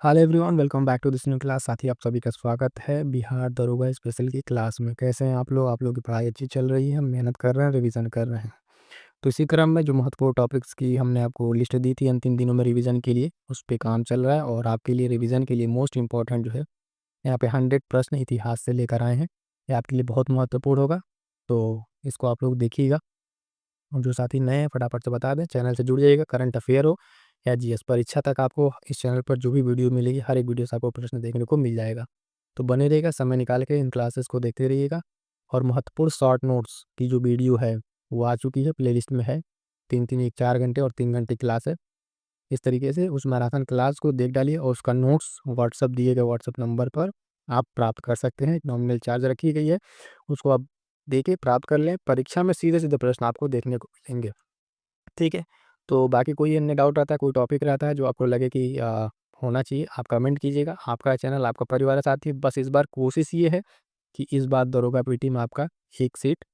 Hello everyone, welcome back to this new class. साथी आप सभी का स्वागत है बिहार दरोगा स्पेशल की क्लास में। कैसे हैं आप लोग? आप लोगों की पढ़ाई अच्छी चल रही है? हम मेहनत कर रहे हैं, रिवीजन कर रहे हैं। तो इसी क्रम में जो महत्वपूर्ण टॉपिक्स की हमने आपको लिस्ट दी थी इन 3 दिनों में रिवीजन के लिए, उस पे काम चल रहा है। और आपके लिए रिवीजन के लिए मोस्ट इंपॉर्टेंट जो है, यहाँ पे 100 प्रश्न इतिहास से लेकर आए हैं। ये आपके लिए बहुत महत्वपूर्ण होगा, तो इसको आप लोग देखिएगा। और जो साथी नए हैं फटाफट से बता दें, चैनल से जुड़ जाइएगा। करंट अफेयर हो या जीएस परीक्षा तक, आपको इस चैनल पर जो भी वीडियो मिलेगी, हर एक वीडियो से आपको प्रश्न देखने को मिल जाएगा। तो बने रहिएगा, समय निकाल के इन क्लासेस को देखते रहिएगा। और महत्वपूर्ण शॉर्ट नोट्स की जो वीडियो है वो आ चुकी है, प्लेलिस्ट में है। 3-3 एक 4 घंटे और 3 घंटे क्लास है। इस तरीके से उस मैराथन क्लास को देख डालिए और उसका नोट्स व्हाट्सअप दिए गए व्हाट्सअप नंबर पर आप प्राप्त कर सकते हैं। नॉमिनल चार्ज रखी गई है, उसको आप देके प्राप्त कर लें। परीक्षा में सीधे सीधे प्रश्न आपको देखने को मिलेंगे। ठीक है? तो बाकी कोई अन्य डाउट रहता है, कोई टॉपिक रहता है जो आपको लगे कि होना चाहिए, आप कमेंट कीजिएगा। आपका चैनल, आपका परिवार है साथी। बस इस बार कोशिश ये है कि इस बार दरोगा पीटी में आपका एक सीट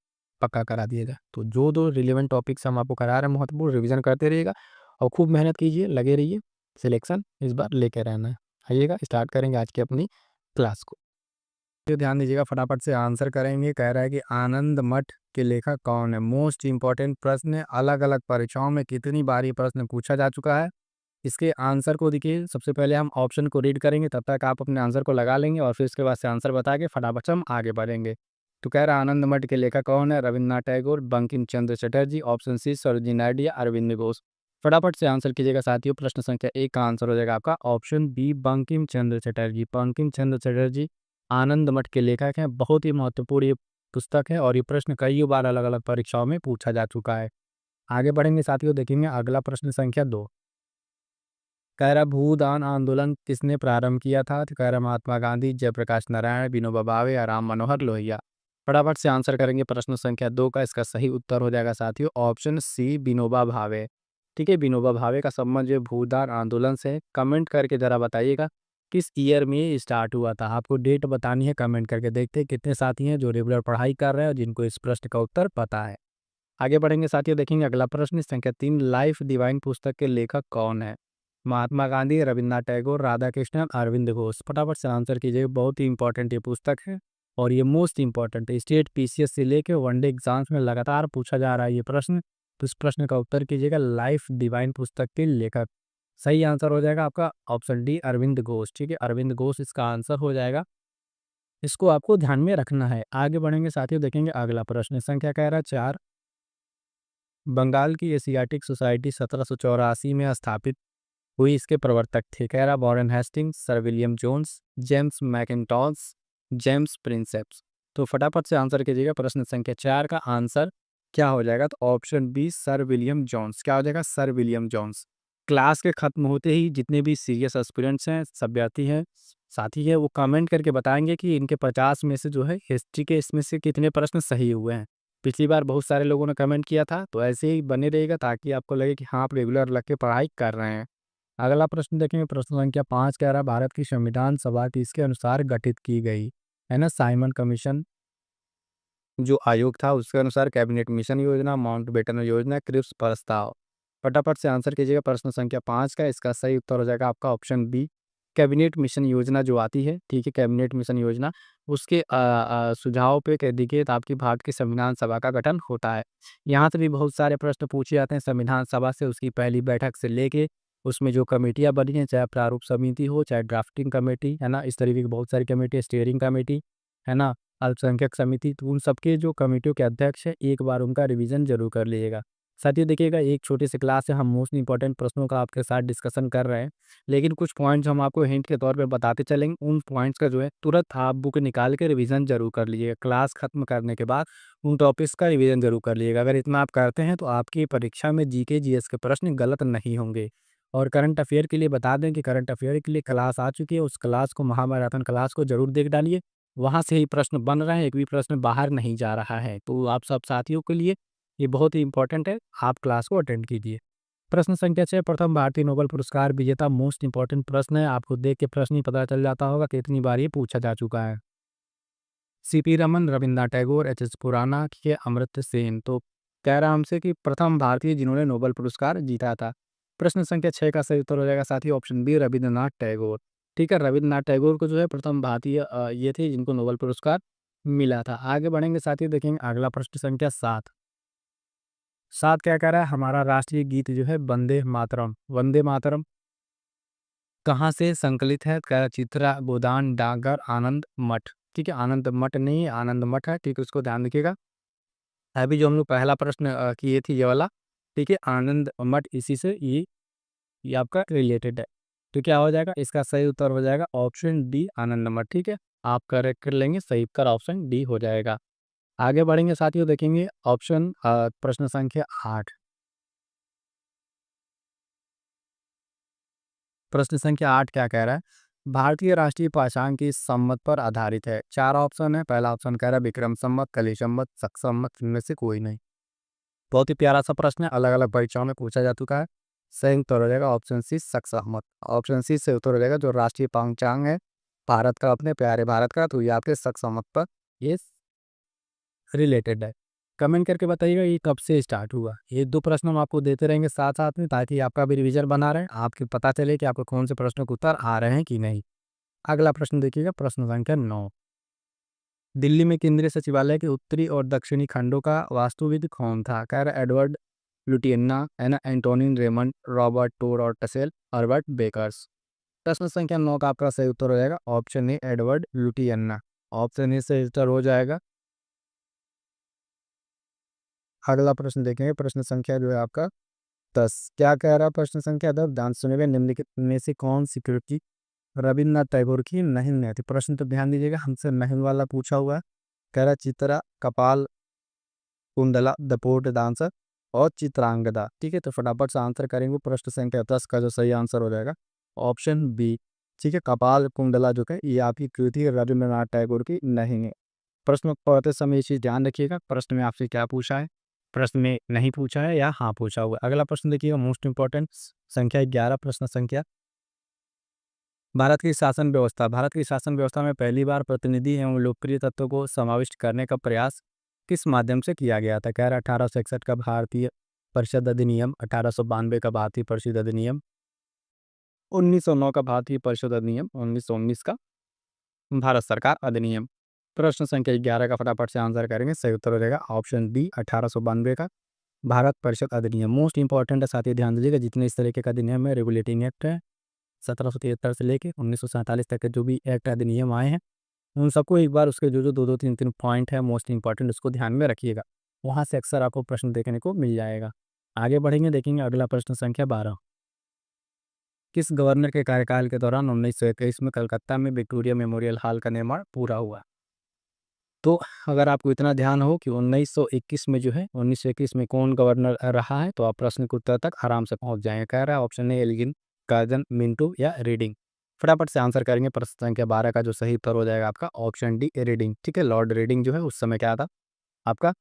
पक्का करा दिया जाए। तो जो दो रिलेवेंट टॉपिक्स हम आपको करा रहे हैं महत्वपूर्ण, रिवीजन करते रहिएगा और खूब मेहनत कीजिए, लगे रहिए। सिलेक्शन इस बार लेके रहना है। आइएगा, स्टार्ट करेंगे आज की अपनी क्लास को। तो ध्यान दीजिएगा, फटाफट से आंसर करेंगे। कह रहा है कि आनंद मठ के लेखक कौन है? मोस्ट इंपॉर्टेंट प्रश्न है। अलग अलग परीक्षाओं में कितनी बार ये प्रश्न पूछा जा चुका है। इसके आंसर को देखिए, सबसे पहले हम ऑप्शन को रीड करेंगे, तब तक आप अपने आंसर को लगा लेंगे और फिर उसके बाद से आंसर बता के फटाफट से हम आगे बढ़ेंगे। तो कह रहा है आनंद मठ के लेखक कौन है? रविन्द्रनाथ टैगोर, बंकिम चंद्र चटर्जी, ऑप्शन सी सरोजिनी नायडू या अरविंद घोष। फटाफट से आंसर कीजिएगा साथियों। प्रश्न संख्या 1 का आंसर हो जाएगा आपका ऑप्शन बी, बंकिम चंद्र चटर्जी। बंकिम चंद्र चटर्जी आनंद मठ के लेखक हैं। बहुत ही महत्वपूर्ण ये पुस्तक है और ये प्रश्न कई बार अलग अलग परीक्षाओं में पूछा जा चुका है। आगे बढ़ेंगे साथियों, देखेंगे अगला प्रश्न संख्या 2। कह रहा भूदान आंदोलन किसने प्रारंभ किया था? तो कह रहा महात्मा गांधी, जयप्रकाश नारायण, विनोबा भावे या राम मनोहर लोहिया। फटाफट से आंसर करेंगे प्रश्न संख्या 2 का। इसका सही उत्तर हो जाएगा साथियों ऑप्शन सी, विनोबा भावे। ठीक है, विनोबा भावे का संबंध जो भूदान आंदोलन से। कमेंट करके जरा बताइएगा किस ईयर में ये स्टार्ट हुआ था। आपको डेट बतानी है, कमेंट करके। देखते हैं कितने साथी हैं जो रेगुलर पढ़ाई कर रहे हैं और जिनको इस प्रश्न का उत्तर पता है। आगे बढ़ेंगे साथियों, देखेंगे अगला प्रश्न संख्या 3। लाइफ डिवाइन पुस्तक के लेखक कौन है? महात्मा गांधी, रविन्द्रनाथ टैगोर, राधा कृष्णन, अरविंद घोष। फटाफट से आंसर कीजिए। बहुत ही इंपॉर्टेंट ये पुस्तक है और ये मोस्ट इंपॉर्टेंट है। स्टेट पीसीएस से लेके वनडे एग्जाम्स में लगातार पूछा जा रहा है ये प्रश्न। तो इस प्रश्न का उत्तर कीजिएगा लाइफ डिवाइन पुस्तक के लेखक। सही आंसर हो जाएगा आपका ऑप्शन डी, अरविंद घोष। ठीक है, अरविंद घोष इसका आंसर हो जाएगा। इसको आपको ध्यान में रखना है। आगे बढ़ेंगे साथियों, देखेंगे अगला प्रश्न संख्या कह रहा है 4। बंगाल की एशियाटिक सोसाइटी 1784 में स्थापित हुई, इसके प्रवर्तक थे? कह रहा Warren Hastings, sir William Jones, James Mackintosh, James Prinseps. तो फटाफट से आंसर कीजिएगा। प्रश्न संख्या 4 का आंसर क्या हो जाएगा? तो option B, sir William Jones. क्या हो जाएगा? Sir William Jones. क्लास के खत्म होते ही जितने भी सीरियस एस्पिरेंट्स हैं, सभ्यर्थी हैं, साथी हैं, वो कमेंट करके बताएंगे कि इनके 50 में से जो है हिस्ट्री के इसमें से कितने प्रश्न सही हुए हैं। पिछली बार बहुत सारे लोगों ने कमेंट किया था, तो ऐसे ही बने रहेगा ताकि आपको लगे कि हाँ, आप रेगुलर लग के पढ़ाई कर रहे हैं। अगला प्रश्न देखेंगे, प्रश्न संख्या 5 कह रहा है भारत की संविधान सभा किसके अनुसार गठित की गई? है ना, साइमन कमीशन जो आयोग था उसके अनुसार, कैबिनेट मिशन योजना, माउंटबेटन योजना, क्रिप्स प्रस्ताव। फटाफट से आंसर कीजिएगा प्रश्न संख्या 5 का। इसका सही उत्तर हो जाएगा आपका ऑप्शन बी, कैबिनेट मिशन योजना जो आती है। ठीक है, कैबिनेट मिशन योजना उसके सुझाव पे कह देखिए तो आपकी भारत की संविधान सभा का गठन होता है। यहाँ से भी बहुत सारे प्रश्न पूछे जाते हैं संविधान सभा से, उसकी पहली बैठक से लेके उसमें जो कमेटियाँ बनी हैं, चाहे प्रारूप समिति हो, चाहे ड्राफ्टिंग कमेटी, है ना, इस तरीके की बहुत सारी कमेटी, स्टीयरिंग कमेटी, है ना, अल्पसंख्यक समिति। तो उन सबके जो कमेटियों के अध्यक्ष हैं, एक बार उनका रिवीजन जरूर कर लीजिएगा। साथियों देखिएगा, एक छोटी सी क्लास है, हम मोस्ट इंपॉर्टेंट प्रश्नों का आपके साथ डिस्कशन कर रहे हैं, लेकिन कुछ पॉइंट्स हम आपको हिंट के तौर पे बताते चलेंगे। उन पॉइंट्स का जो है तुरंत आप बुक निकाल के रिवीजन जरूर कर लीजिएगा। क्लास खत्म करने के बाद उन टॉपिक्स का रिवीजन जरूर कर लीजिएगा। अगर इतना आप करते हैं तो आपकी परीक्षा में जीके जीएस के प्रश्न गलत नहीं होंगे। और करंट अफेयर के लिए बता दें कि करंट अफेयर के लिए क्लास आ चुकी है, उस क्लास को, महामैराथन क्लास को जरूर देख डालिए। वहाँ से ही प्रश्न बन रहे हैं, एक भी प्रश्न बाहर नहीं जा रहा है। तो आप सब साथियों के लिए ये बहुत ही इंपॉर्टेंट है, आप क्लास को अटेंड कीजिए। प्रश्न संख्या 6, प्रथम भारतीय नोबेल पुरस्कार विजेता। मोस्ट इंपॉर्टेंट प्रश्न है, आपको देख के प्रश्न ही पता चल जाता होगा कितनी बार ये पूछा जा चुका है। CP Raman, Rabindranath Tagore, H S Khurana के अमर्त्य सेन। तो कह रहा हमसे कि प्रथम भारतीय जिन्होंने नोबेल पुरस्कार जीता था। प्रश्न संख्या 6 का सही उत्तर हो जाएगा साथी ऑप्शन बी, रविन्द्रनाथ टैगोर। ठीक है, रविन्द्रनाथ टैगोर को जो है प्रथम भारतीय ये थे जिनको नोबेल पुरस्कार मिला था। आगे बढ़ेंगे साथियों, देखेंगे अगला प्रश्न संख्या 7। 7 क्या कह रहा है, हमारा राष्ट्रीय गीत जो है वंदे मातरम। वंदे मातरम कहाँ से संकलित है? कह चित्रा गोदान डाकघर आनंद मठ। ठीक है, आनंद मठ नहीं है, आनंद मठ है। ठीक है, उसको ध्यान रखिएगा। अभी जो हम लोग पहला प्रश्न किए थे ये वाला, ठीक है, आनंद मठ, इसी से ये आपका रिलेटेड है। तो क्या हो जाएगा, इसका सही उत्तर हो जाएगा ऑप्शन डी, आनंद मठ। ठीक है, आप करेक्ट कर लेंगे, सही उत्तर ऑप्शन डी हो जाएगा। आगे बढ़ेंगे साथियों, देखेंगे ऑप्शन प्रश्न संख्या 8। प्रश्न संख्या 8 क्या कह रहा है, भारतीय राष्ट्रीय पहचान किस संमत पर आधारित है? 4 ऑप्शन है। पहला ऑप्शन कह रहा है विक्रम संमत, कली संमत, शक संमत, इनमें से कोई नहीं। बहुत ही प्यारा सा प्रश्न है, अलग अलग परीक्षाओं में पूछा जा चुका है। सही उत्तर हो जाएगा ऑप्शन सी, शक सहमत। ऑप्शन सी से उत्तर हो जाएगा जो राष्ट्रीय पहचान है भारत का, अपने प्यारे भारत का, तो ये आपके शक सहमत पर ये रिलेटेड है। कमेंट करके बताइएगा ये कब से स्टार्ट हुआ। ये 2 प्रश्न हम आपको देते रहेंगे साथ-साथ में, ताकि आपका भी रिवीजन बना रहे, आपको पता चले कि आपको कौन से प्रश्नों के उत्तर आ रहे हैं कि नहीं। अगला प्रश्न देखिएगा, प्रश्न संख्या 9। दिल्ली में केंद्रीय सचिवालय के उत्तरी और दक्षिणी खंडों का वास्तुविद कौन था? कह रहा है एडवर्ड लुटियन्ना, है ना, एंटोनिन रेमंड, रॉबर्ट टोर और टसेल, हर्बर्ट बेकर्स। प्रश्न संख्या 9 का आपका सही उत्तर हो जाएगा option A, Edward Lutyens. Option A से उत्तर हो जाएगा। अगला प्रश्न देखेंगे, प्रश्न संख्या जो है आपका 10। क्या कह रहा है प्रश्न संख्या 10, ध्यान सुनिएगा, निम्नलिखित में से कौन सी कृति रविन्द्रनाथ टैगोर की नहीं है? तो प्रश्न तो ध्यान दीजिएगा, हमसे नहीं वाला पूछा हुआ है। कह रहा है चित्रा, कपाल कुंडला, द पोर्ट डांसर और चित्रांगदा। ठीक है, तो फटाफट से आंसर करेंगे। प्रश्न संख्या 10 का जो सही आंसर हो जाएगा ऑप्शन बी। ठीक है, कपाल कुंडला जो है ये आपकी कृति रविन्द्रनाथ टैगोर की नहीं है। प्रश्न पढ़ते समय ये चीज ध्यान रखिएगा, प्रश्न में आपसे क्या पूछा है, प्रश्न में नहीं पूछा है या हाँ पूछा हुआ है। अगला प्रश्न देखिएगा, मोस्ट इंपॉर्टेंट, संख्या 11, प्रश्न संख्या। भारत की शासन व्यवस्था। भारत की शासन व्यवस्था में पहली बार प्रतिनिधि एवं लोकप्रिय तत्वों को समाविष्ट करने का प्रयास किस माध्यम से किया गया था? कह रहा 1861 का भारतीय परिषद अधिनियम, 1892 का भारतीय परिषद अधिनियम, 1909 का भारतीय परिषद अधिनियम, 1919 का भारत सरकार अधिनियम। प्रश्न संख्या 11 का फटाफट से आंसर करेंगे, सही उत्तर हो जाएगा ऑप्शन डी, 1892 का भारत परिषद अधिनियम। मोस्ट इंपॉर्टेंट है साथ ही, ध्यान दीजिएगा जितने इस तरीके का अधिनियम है, रेगुलेटिंग एक्ट है, 1773 से लेके 1947 तक के जो भी एक्ट अधिनियम आए हैं, उन सबको एक बार उसके जो 2-2 3-3 पॉइंट है मोस्ट इंपॉर्टेंट, उसको ध्यान में रखिएगा। वहाँ से अक्सर आपको प्रश्न देखने को मिल जाएगा। आगे बढ़ेंगे, देखेंगे अगला प्रश्न संख्या 12। किस गवर्नर के कार्यकाल के दौरान 1921 में कलकत्ता में विक्टोरिया मेमोरियल हॉल का निर्माण पूरा हुआ? तो अगर आपको इतना ध्यान हो कि 1921 में जो है 1921 में कौन गवर्नर रहा है, तो आप प्रश्न के उत्तर तक आराम से पहुंच जाएंगे। कह रहा है option A, Elgin, Curzon, Minto या रीडिंग। फटाफट से आंसर करेंगे, प्रश्न संख्या 12 का जो सही उत्तर हो जाएगा आपका ऑप्शन डी, रीडिंग। ठीक है, लॉर्ड रीडिंग जो है उस समय क्या था आपका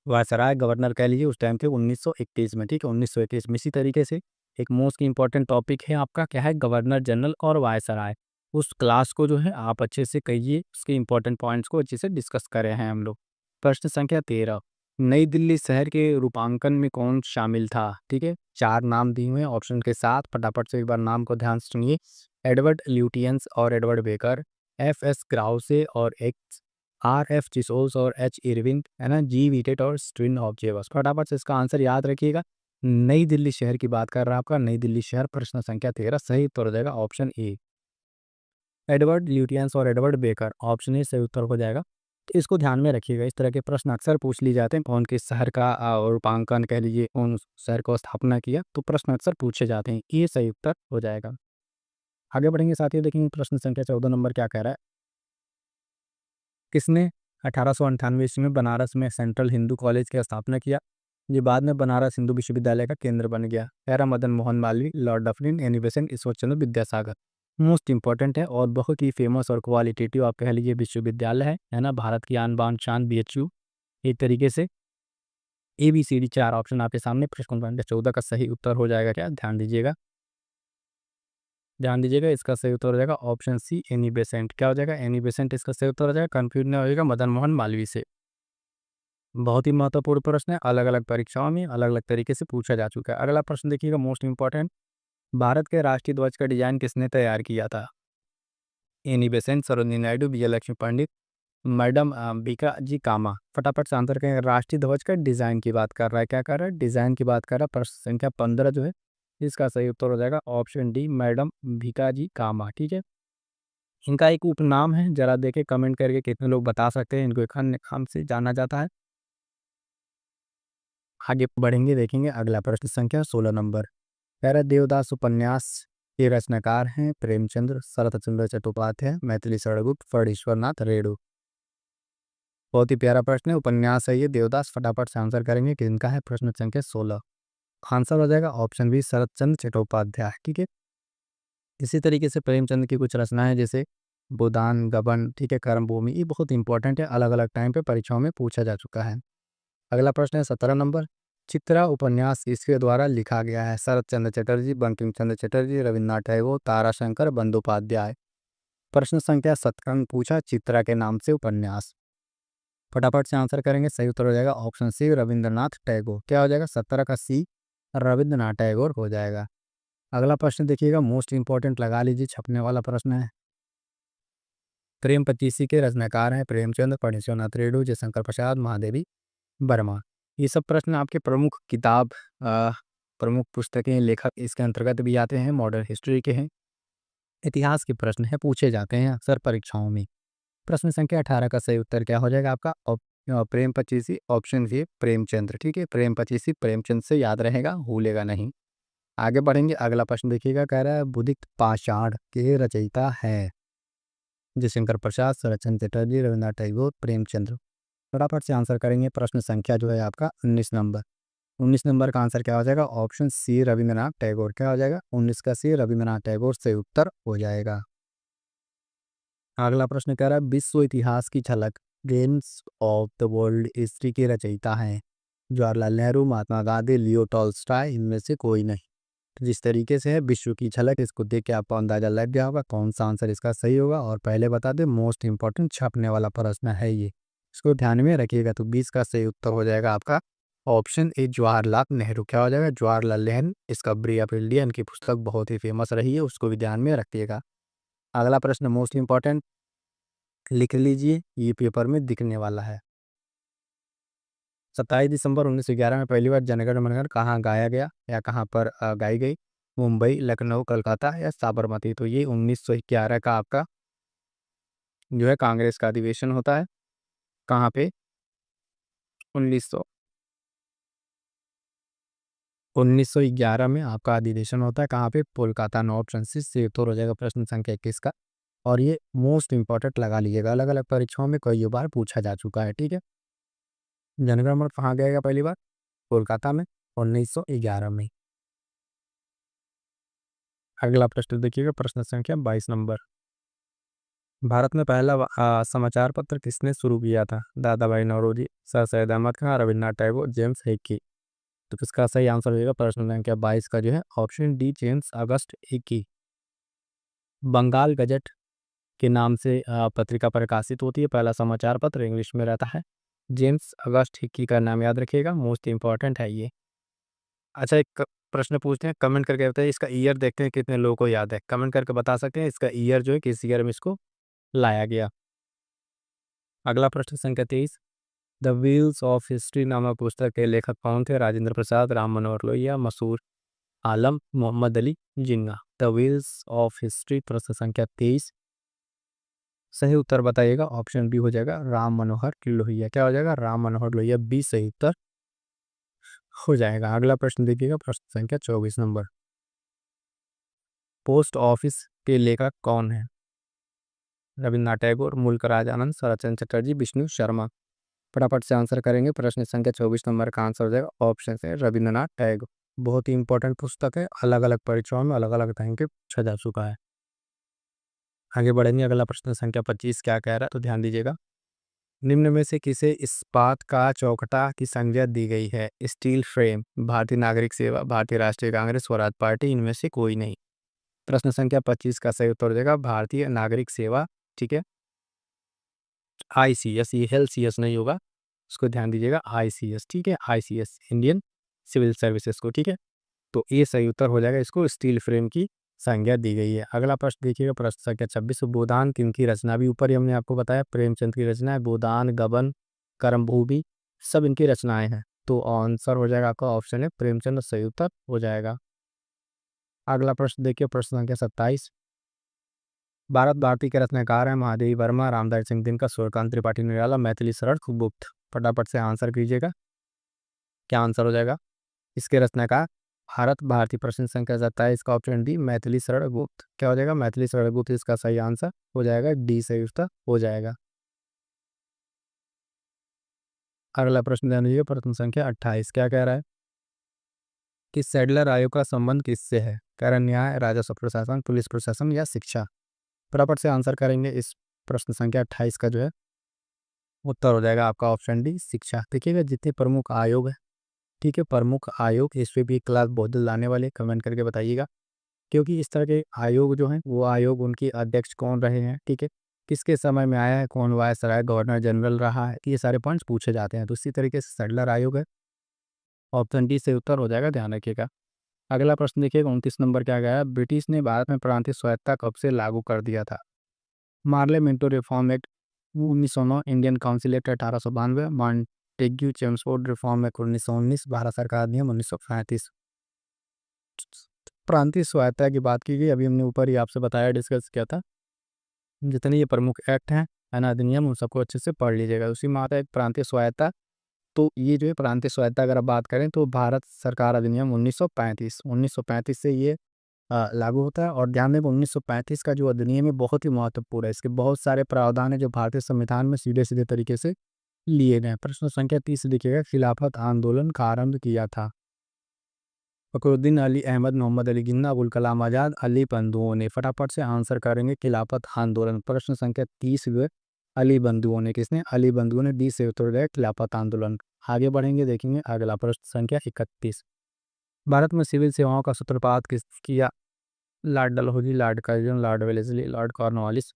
वायसराय, गवर्नर कह लीजिए उस टाइम पे 1921 में। ठीक है, 1921 में। इसी तरीके से एक मोस्ट इंपॉर्टेंट टॉपिक है आपका, क्या है, गवर्नर जनरल और वायसराय। उस क्लास को जो है आप अच्छे से कहिए, उसके इंपॉर्टेंट पॉइंट्स को अच्छे से डिस्कस करे हैं हम लोग। प्रश्न संख्या 13, नई दिल्ली शहर के रूपांकन में कौन शामिल था? ठीक है, 4 नाम दिए हुए हैं ऑप्शन के साथ, फटाफट से एक बार नाम को ध्यान से सुनिए। एडवर्ड ल्यूटियंस और एडवर्ड बेकर, एफ एस ग्राउसे और एक्स आर एफ चिसोल्स और एच इरविन, है ना, जी वीटेट और स्ट्रिन ऑफ जेवर्स। फटाफट से इसका आंसर याद रखिएगा। नई दिल्ली शहर की बात कर रहा है आपका, नई दिल्ली शहर। प्रश्न संख्या 13 सही उत्तर हो जाएगा ऑप्शन ए, एडवर्ड ल्यूटियंस और एडवर्ड बेकर। ऑप्शन ए सही उत्तर हो जाएगा। तो इसको ध्यान में रखिएगा, इस तरह के प्रश्न अक्सर पूछ लिए जाते हैं, कौन किस शहर का रूपांकन कह लीजिए, कौन शहर को स्थापना किया, तो प्रश्न अक्सर पूछे जाते हैं, ये सही उत्तर हो जाएगा। आगे बढ़ेंगे साथियों, देखेंगे प्रश्न संख्या 14 नंबर क्या कह रहा है, किसने 1898 ईस्वी में बनारस में सेंट्रल हिंदू कॉलेज की स्थापना किया? ये बाद में बनारस हिंदू विश्वविद्यालय का केंद्र बन गया। पैरा Madan Mohan Malaviya, lord Dufferin, Annie Besant, Ishwar Chandra Vidyasagar. Most important है और बहुत ही फेमस और क्वालिटेटिव आप कह लीजिए विश्वविद्यालय है ना, भारत की आन बान शान बीएचयू। एक तरीके से ABCD 4 ऑप्शन आपके सामने। प्रश्न नंबर 14 का सही उत्तर हो जाएगा क्या, ध्यान दीजिएगा, ध्यान दीजिएगा, इसका सही उत्तर हो जाएगा ऑप्शन सी, एनी बेसेंट। क्या हो जाएगा, एनी बेसेंट इसका सही उत्तर हो जाएगा, कंफ्यूज नहीं होगा मदन मोहन मालवीय से। बहुत ही महत्वपूर्ण प्रश्न है, अलग अलग परीक्षाओं में अलग अलग तरीके से पूछा जा चुका है। अगला प्रश्न देखिएगा, मोस्ट इंपॉर्टेंट, भारत के राष्ट्रीय ध्वज का डिजाइन किसने तैयार किया था? एनी बेसेंट, सरोजिनी नायडू, विजयलक्ष्मी पंडित, मैडम बीका जी कामा। फटाफट से आंसर करेंगे। राष्ट्रीय ध्वज का डिज़ाइन की बात कर रहा है, क्या कर रहा है, डिज़ाइन की बात कर रहा है। प्रश्न संख्या 15 जो है इसका सही उत्तर हो जाएगा ऑप्शन डी, मैडम भीका जी कामा। ठीक है, इनका एक उपनाम है, जरा देखे कमेंट करके कितने लोग बता सकते हैं। इनको एक अन्य नाम से जाना जाता है। आगे बढ़ेंगे, देखेंगे अगला प्रश्न संख्या 16 नंबर। कह रहा है देवदास उपन्यास के रचनाकार हैं प्रेमचंद्र, शरत चंद्र चट्टोपाध्याय, मैथिली शरगुप्त, फणीश्वर नाथ रेणु। बहुत ही प्यारा प्रश्न है, उपन्यास है ये देवदास। फटाफट से आंसर करेंगे कि इनका है प्रश्न संख्या 16। आंसर हो जाएगा ऑप्शन बी, शरत चंद्र चट्टोपाध्याय। ठीक है, इसी तरीके से प्रेमचंद की कुछ रचनाएं जैसे गोदान, गबन, ठीक है, कर्मभूमि, ये बहुत इंपॉर्टेंट है, अलग अलग टाइम पे परीक्षाओं में पूछा जा चुका है। अगला प्रश्न है 17 नंबर। चित्रा उपन्यास इसके द्वारा लिखा गया है। शरत चंद्र चटर्जी, बंकिम चंद्र चटर्जी, रविन्द्रनाथ टैगोर, ताराशंकर बंदोपाध्याय। प्रश्न संख्या 17 में पूछा चित्रा के नाम से उपन्यास। फटाफट से आंसर करेंगे, सही उत्तर हो जाएगा ऑप्शन सी, रविन्द्रनाथ टैगोर। क्या हो जाएगा, 17 का सी रविन्द्रनाथ टैगोर हो जाएगा। अगला प्रश्न देखिएगा, मोस्ट इंपॉर्टेंट लगा लीजिए, छपने वाला प्रश्न है। प्रेम पचीसी के रचनाकार हैं प्रेमचंद, फणीश्वर नाथ रेणु, जयशंकर प्रसाद, महादेवी वर्मा। ये सब प्रश्न आपके प्रमुख किताब, प्रमुख पुस्तकें, लेखक इसके अंतर्गत भी आते हैं, मॉडर्न हिस्ट्री के हैं, इतिहास के प्रश्न है, पूछे जाते हैं अक्सर परीक्षाओं में। प्रश्न संख्या 18 का सही उत्तर क्या हो जाएगा आपका, प्रेम पचीसी, ऑप्शन सी प्रेमचंद्र। ठीक है, प्रेम पचीसी प्रेमचंद से याद रहेगा, भूलेगा नहीं। आगे बढ़ेंगे, अगला प्रश्न देखिएगा, कह रहा है बुदित पाषाण के रचयिता है जयशंकर प्रसाद, शरतचंद्र चटर्जी, रविन्द्रनाथ टैगोर, प्रेमचंद्र। फटाफट से आंसर करेंगे। प्रश्न संख्या जो है आपका 19 नंबर। 19 नंबर का आंसर क्या हो जाएगा, ऑप्शन सी रविन्द्रनाथ टैगोर। क्या हो जाएगा, 19 का सी रविन्द्रनाथ टैगोर से उत्तर हो जाएगा। अगला प्रश्न कह रहा है विश्व इतिहास की झलक, games of the world history के रचयिता हैं जवाहरलाल नेहरू, महात्मा गांधी, लियो टॉल्स्टॉय, इनमें से कोई नहीं। तो जिस तरीके से है विश्व की झलक, इसको देख के आपको अंदाजा लग गया होगा कौन सा आंसर इसका सही होगा। और पहले बता दें, मोस्ट इंपॉर्टेंट छपने वाला प्रश्न है ये, इसको ध्यान में रखिएगा। तो 20 का सही उत्तर हो जाएगा आपका ऑप्शन ए, जवाहरलाल नेहरू। क्या हो जाएगा, Jawaharlal Nehru. Discovery of India इनकी पुस्तक बहुत ही फेमस रही है, उसको भी ध्यान में रखिएगा। अगला प्रश्न मोस्ट इंपॉर्टेंट, लिख लीजिए, ये पेपर में दिखने वाला है। 27 दिसंबर 1911 में पहली बार जनगण मनगण कहाँ गाया गया या कहाँ पर गाई गई, मुंबई, लखनऊ, कलकत्ता या साबरमती। तो ये 1911 का आपका जो है कांग्रेस का अधिवेशन होता है। कहाँ पे, 1911 में आपका अधिवेशन होता है। कहाँ पे, कोलकाता। नो ऑप्शन से उत्तर हो जाएगा प्रश्न संख्या 21 का। और ये मोस्ट इंपॉर्टेंट लगा लीजिएगा, अलग अलग परीक्षाओं में कई बार पूछा जा चुका है। ठीक है, जनगण मन कहाँ गएगा पहली बार, कोलकाता में, 1911 में। अगला प्रश्न देखिएगा, प्रश्न संख्या 22 नंबर। भारत में पहला समाचार पत्र किसने शुरू किया था, Dadabhai Naoroji, sir Syed Ahmed Khan, Rabindranath Tagore, James Hicky. तो इसका सही आंसर होगा प्रश्न संख्या 22 का जो है option D, James Augustus Hicky. Bengal gazette के नाम से पत्रिका प्रकाशित होती है, पहला समाचार पत्र इंग्लिश में रहता है। जेम्स अगस्ट हिक्की का नाम याद रखिएगा, मोस्ट इंपॉर्टेंट है ये। अच्छा, एक प्रश्न पूछते हैं, कमेंट करके बताइए, इसका ईयर देखते हैं कितने लोगों को याद है, कमेंट करके बता सकते हैं इसका ईयर जो है, किस ईयर में इसको लाया गया। अगला प्रश्न संख्या 23। द व्हील्स ऑफ हिस्ट्री नामक पुस्तक के लेखक कौन थे, राजेंद्र प्रसाद, राम मनोहर लोहिया, मसूर आलम, Mohammad Ali Jinnah. The wheels of history, प्रश्न संख्या 23। सही उत्तर बताइएगा, ऑप्शन बी हो जाएगा राम मनोहर लोहिया। क्या हो जाएगा, राम मनोहर लोहिया, बी सही उत्तर हो जाएगा। अगला प्रश्न देखिएगा, प्रश्न संख्या 24 नंबर। पोस्ट ऑफिस के लेखक कौन है, रविन्द्रनाथ टैगोर, मुल्कराज आनंद, शरतचंद्र चटर्जी, विष्णु शर्मा। फटाफट से आंसर करेंगे। प्रश्न संख्या 24 नंबर का आंसर हो जाएगा ऑप्शन से रविन्द्रनाथ टैगोर। बहुत ही इंपॉर्टेंट पुस्तक है, अलग अलग परीक्षाओं में अलग अलग टाइम पे पूछा जा चुका है। आगे बढ़ेंगे, अगला प्रश्न संख्या 25 क्या कह रहा है, तो ध्यान दीजिएगा। निम्न में से किसे इस्पात का चौखटा की संज्ञा दी गई है, स्टील फ्रेम, भारतीय नागरिक सेवा, भारतीय राष्ट्रीय कांग्रेस, स्वराज पार्टी, इनमें से कोई नहीं। प्रश्न संख्या 25 का सही उत्तर हो जाएगा भारतीय नागरिक सेवा। ठीक है, ICS, ये LCS नहीं होगा, उसको ध्यान दीजिएगा, ICS। ठीक है, ICS, इंडियन सिविल सर्विसेज को। ठीक है, तो ये सही उत्तर हो जाएगा इसको, स्टील फ्रेम की संज्ञा दी गई है। अगला प्रश्न देखिएगा, प्रश्न संख्या 26, गोदान किनकी रचना? भी ऊपर ही हमने आपको बताया प्रेमचंद की रचना है। गोदान, गबन, करमभूमि सब इनकी रचनाएं हैं। तो आंसर हो जाएगा आपका ऑप्शन है प्रेमचंद, सही उत्तर हो जाएगा। अगला प्रश्न देखिए, प्रश्न संख्या 27, भारत भारती के रचनाकार हैं महादेवी वर्मा, रामधारी सिंह दिनकर, सूर्यकांत त्रिपाठी निराला, मैथिली शरण गुप्त। फटाफट से आंसर कीजिएगा, क्या आंसर हो जाएगा इसके रचनाकार? भारत भारती। प्रश्न संख्या 27 का ऑप्शन डी मैथिली शरण गुप्त। क्या हो जाएगा? मैथिली शरण गुप्त इसका सही आंसर हो जाएगा, डी सही उत्तर हो जाएगा। अगला प्रश्न ध्यान दीजिए, प्रश्न संख्या 28 क्या कह रहा है कि सैडलर आयोग का संबंध किससे है? कर न्याय, राजस्व प्रशासन, पुलिस प्रशासन या शिक्षा? फटाफट से आंसर करेंगे इस प्रश्न संख्या 28 का जो है उत्तर हो जाएगा आपका ऑप्शन डी शिक्षा। देखिएगा जितने प्रमुख आयोग है, ठीक है, प्रमुख आयोग, इस पे भी एक क्लास बहुत जल्द आने वाले, कमेंट करके बताइएगा। क्योंकि इस तरह के आयोग जो हैं वो आयोग उनके अध्यक्ष कौन रहे हैं, ठीक है, किसके समय में आया है, कौन वायसराय गवर्नर जनरल रहा है, ये सारे पॉइंट्स पूछे जाते हैं। तो इसी तरीके से सैडलर आयोग है, ऑप्शन डी से उत्तर हो जाएगा, ध्यान रखिएगा। अगला प्रश्न देखिएगा 29 नंबर क्या गया है, ब्रिटिश ने भारत में प्रांतीय स्वायत्तता कब से लागू कर दिया था? Morley Minto reform act 1909, Indian council act 1892, Montagu Chelmsford reform act 1919, Bharat सरकार अधिनियम 1935। प्रांतीय स्वायत्तता की बात की गई, अभी हमने ऊपर ही आपसे बताया, डिस्कस किया था। जितने ये प्रमुख एक्ट हैं है ना, अधिनियम, उन सबको अच्छे से पढ़ लीजिएगा। उसी में आता है प्रांतीय स्वायत्तता। तो ये जो है प्रांतीय स्वायत्तता अगर आप बात करें तो भारत सरकार अधिनियम 1935 से ये लागू होता है। और ध्यान दें 1935 का जो अधिनियम है बहुत ही महत्वपूर्ण है, इसके बहुत सारे प्रावधान है जो भारतीय संविधान में सीधे सीधे तरीके से लिए गए। प्रश्न संख्या 30 देखिएगा, खिलाफत आंदोलन का आरंभ किया था? फखरुद्दीन अली अहमद, मोहम्मद अली जिन्ना, अबुल कलाम आजाद, अली बंधुओं ने। फटाफट से आंसर करेंगे खिलाफत आंदोलन। प्रश्न संख्या 30 जो है अली बंधुओं ने, किसने? अली बंधुओं ने, डी से उत्तर है खिलाफत आंदोलन। आगे बढ़ेंगे, देखेंगे अगला प्रश्न संख्या 31, भारत में सिविल सेवाओं का सूत्रपात किस किया? Lord Dalhousie, Lord Curzon, Lord Wellesley, Lord Cornwallis.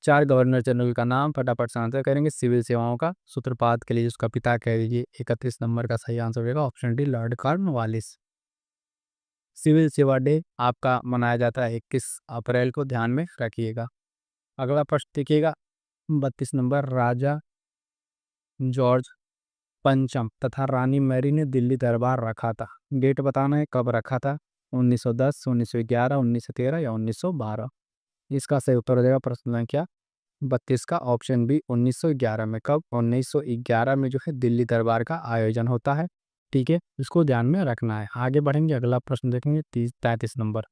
चार गवर्नर जनरल का नाम फटाफट से आंसर करेंगे सिविल सेवाओं का सूत्रपात के लिए, उसका पिता कह दीजिए। 31 नंबर का सही आंसर होगा option D lord Cornwallis. Civil सेवा डे आपका मनाया जाता है 21 अप्रैल को, ध्यान में रखिएगा। अगला प्रश्न देखिएगा 32 नंबर, राजा जॉर्ज पंचम तथा रानी मैरी ने दिल्ली दरबार रखा था? डेट बताना है कब रखा था, 1910, 1911, 1913 या 1912? इसका सही उत्तर हो जाएगा प्रश्न संख्या 32 का ऑप्शन बी 1911 में। कब? 1911 में जो है दिल्ली दरबार का आयोजन होता है, ठीक है, इसको ध्यान में रखना है। आगे बढ़ेंगे, अगला प्रश्न देखेंगे 33 नंबर।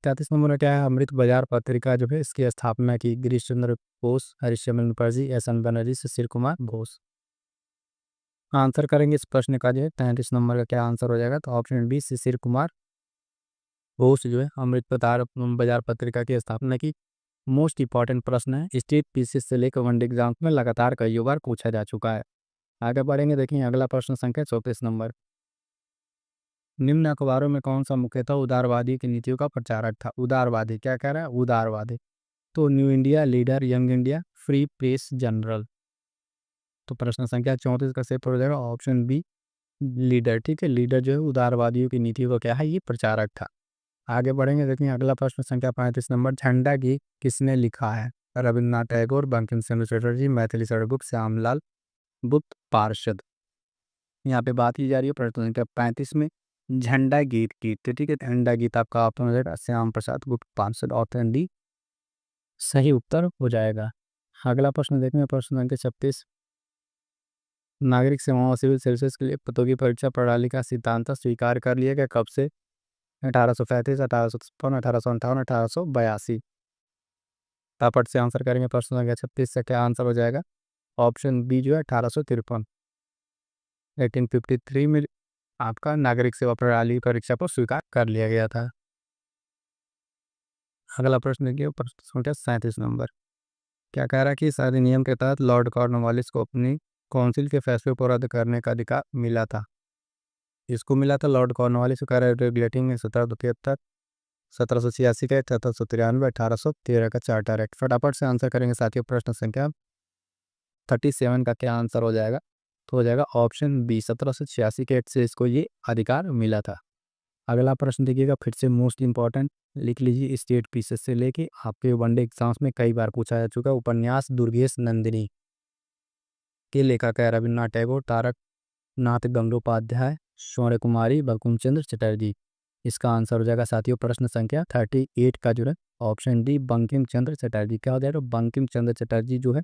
33 नंबर में क्या है, अमृत बाजार पत्रिका जो है इसकी स्थापना की? Girish Chandra Bose, Harishchandra Mukherjee, S N Banerjee, Sushil Kumar Bose? Answer करेंगे इस प्रश्न का जो है 33 नंबर का क्या आंसर हो जाएगा, तो ऑप्शन बी सुशील कुमार बोस जो है अमृत बाजार पत्रिका की स्थापना की। मोस्ट इंपॉर्टेंट प्रश्न है, स्टेट पीसीएस से लेकर वनडे एग्जाम में लगातार कई बार पूछा जा चुका है। आगे बढ़ेंगे, देखिए अगला प्रश्न संख्या 34 नंबर, निम्न अखबारों में कौन सा मुख्यतः उदारवादी की नीतियों का प्रचारक था? उदारवादी, क्या कह रहा है? उदारवादी। तो new India, leader, young India, free press, general? तो प्रश्न संख्या 34 का सही हो जाएगा ऑप्शन बी लीडर, ठीक है, लीडर जो है उदारवादियों की नीति का क्या है, ये प्रचारक था। आगे बढ़ेंगे, देखिए अगला प्रश्न संख्या 35 नंबर, झंडा गीत किसने लिखा है? रविन्द्रनाथ टैगोर, बंकिम चंद्र चटर्जी, मैथिली शरण गुप्त, श्यामलाल गुप्त पार्षद? यहाँ पे बात की जा रही है प्रश्न संख्या 35 में झंडा गीत की, तो ठीक है, झंडा गीत आपका ऑप्शन हो जाएगा श्याम प्रसाद गुप्त पार्षद, ऑप्शन डी सही उत्तर हो जाएगा। अगला प्रश्न देखेंगे, प्रश्न संख्या 36, नागरिक सेवाओं सिविल सर्विसेज के लिए प्रतियोगी परीक्षा प्रणाली का सिद्धांत स्वीकार कर लिया गया कब से? 1835, 1856, 1858, 1882? फटाफट से आंसर करेंगे प्रश्न संख्या 36 से, क्या आंसर हो जाएगा? ऑप्शन बी जो है 1853, 1853 में आपका नागरिक सेवा प्रणाली परीक्षा को स्वीकार कर लिया गया था। अगला प्रश्न देखिए, प्रश्न संख्या 37 नंबर, क्या कह रहा है कि इस अधिनियम के तहत लॉर्ड कॉर्नवालिस को अपनी काउंसिल के फैसले को रद्द करने का अधिकार मिला था? इसको मिला था लॉर्ड कॉर्नवालिस को, रेगुलेटिंग 1773, 1786 का, 1793, 1813 का चार्टर एक्ट? फटाफट से आंसर करेंगे साथियों, प्रश्न संख्या 37 का क्या आंसर हो जाएगा, तो हो जाएगा ऑप्शन बी 1786 के एक्ट से इसको ये अधिकार मिला था। अगला प्रश्न देखिएगा, फिर से मोस्ट इंपॉर्टेंट, लिख लीजिए स्टेट पीसेस से लेके आपके वनडे एग्जाम्स में कई बार पूछा जा चुका है। उपन्यास दुर्गेश नंदिनी के लेखक है रविन्द्रनाथ टैगोर, तारक नाथ गंगोपाध्याय, शौर्य कुमारी, बंकिम चंद्र चटर्जी। इसका आंसर हो जाएगा साथियों प्रश्न संख्या 38 का जो है ऑप्शन डी बंकिम चंद्र चटर्जी। क्या हो जाएगा, बंकिम चंद्र चटर्जी जो है